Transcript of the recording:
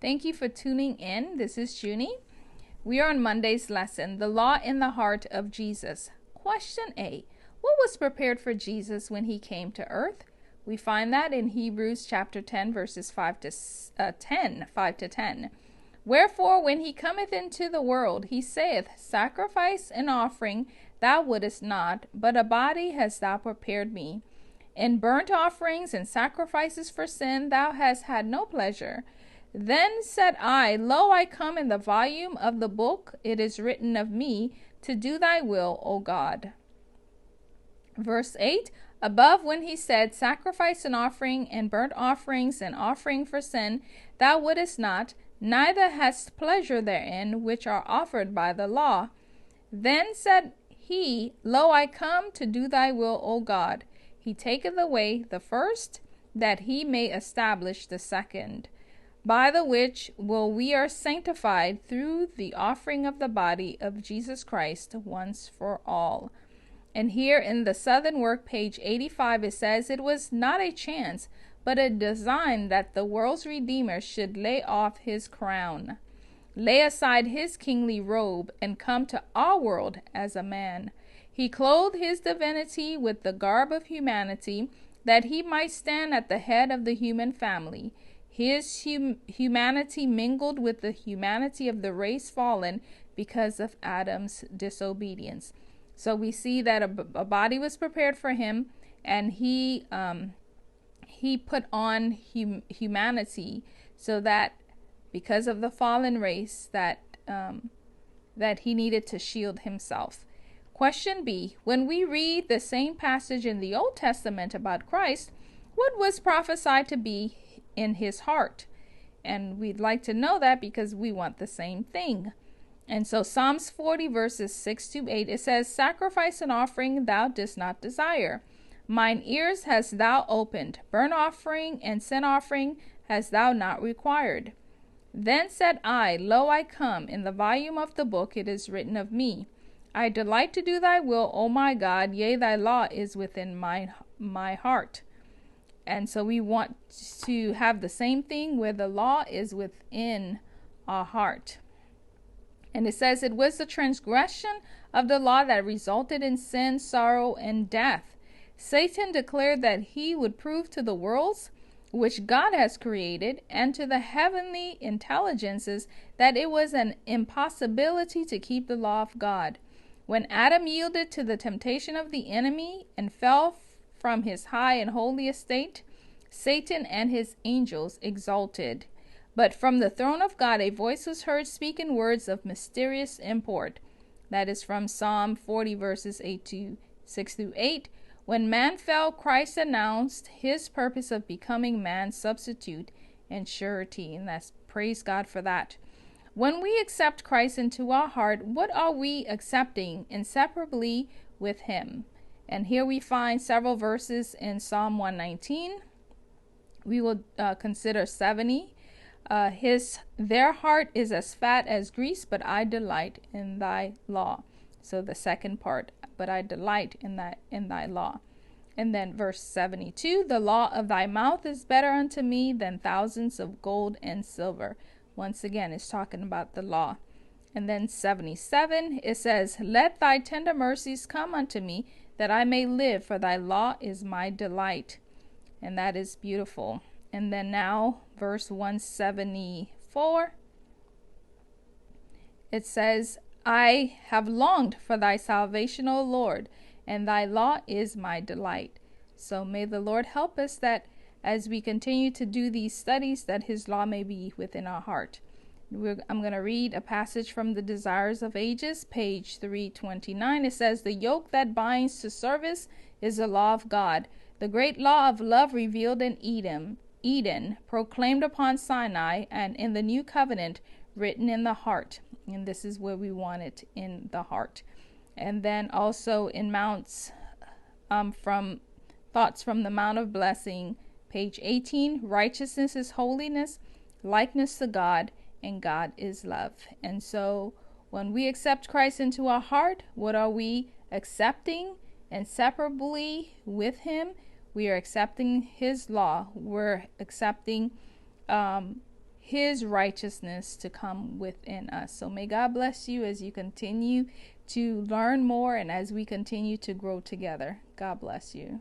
Thank you for tuning in. This is Junie. We are on Monday's lesson, The Law in the Heart of Jesus. Question A. What was prepared for Jesus when he came to earth? We find that in Hebrews chapter 10, verses 5 to 10. Wherefore, when he cometh into the world, he saith, Sacrifice and offering thou wouldest not, but a body hast thou prepared me. In burnt offerings and sacrifices for sin thou hast had no pleasure. Then said I, Lo, I come. In the volume of the book it is written of me, to do thy will, O God. Verse 8, above when he said, Sacrifice and offering and burnt offerings and offering for sin thou wouldest not, neither hast pleasure therein, which are offered by the law. Then said he, Lo, I come to do thy will, O God. He taketh away the first, that he may establish the second, by the which will we are sanctified through the offering of the body of Jesus Christ once for all. And here in the Southern Work, page 85, it says, It was not a chance, but a design that the world's Redeemer should lay off his crown, lay aside his kingly robe, and come to our world as a man. He clothed his divinity with the garb of humanity, that he might stand at the head of the human family. His humanity mingled with the humanity of the race fallen because of Adam's disobedience. So we see that a body was prepared for him, and he put on humanity, so that because of the fallen race that he needed to shield himself. Question B. When we read the same passage in the Old Testament about Christ, what was prophesied to be in his heart? And we'd like to know that because we want the same thing. And so Psalms 40 verses 6 to 8, it says, Sacrifice and offering thou didst not desire. Mine ears hast thou opened. Burnt offering and sin offering hast thou not required. Then said I, Lo, I come. In the volume of the book it is written of me. I delight to do thy will, O my God. Yea, thy law is within my heart. And so we want to have the same thing where the law is within our heart. And it says, It was the transgression of the law that resulted in sin, sorrow, and death. Satan declared that he would prove to the worlds which God has created, and to the heavenly intelligences, that it was an impossibility to keep the law of God. When Adam yielded to the temptation of the enemy and fell from his high and holy estate, Satan and his angels exulted. But from the throne of God a voice was heard speaking words of mysterious import. That is from Psalm 40 verses 6 through 8. When man fell, Christ announced his purpose of becoming man's substitute and surety. And that's, praise God for that. When we accept Christ into our heart, what are we accepting inseparably with him? And here we find several verses in Psalm 119. We will consider 70. Their heart is as fat as grease, but I delight in thy law. So the second part, but I delight in thy law. And then verse 72, the law of thy mouth is better unto me than thousands of gold and silver. Once again, it's talking about the law. And then 77, it says, Let thy tender mercies come unto me, that I may live, for thy law is my delight. And that is beautiful. And then now, verse 174, it says, I have longed for thy salvation, O Lord, and thy law is my delight. So may the Lord help us that as we continue to do these studies, that his law may be within our heart. I'm going to read a passage from the Desires of Ages, page 329. It says, The yoke that binds to service is the law of God, the great law of love revealed in Eden, proclaimed upon Sinai, and in the new covenant written in the heart. And this is where we want it, in the heart. And then also in Mounts, from Thoughts from the Mount of Blessing, page 18, righteousness is holiness, likeness to God, and God is love. And so when we accept Christ into our heart, what are we accepting inseparably with him? We are accepting his law. We're accepting his righteousness to come within us. So may God bless you as you continue to learn more and as we continue to grow together. God bless you.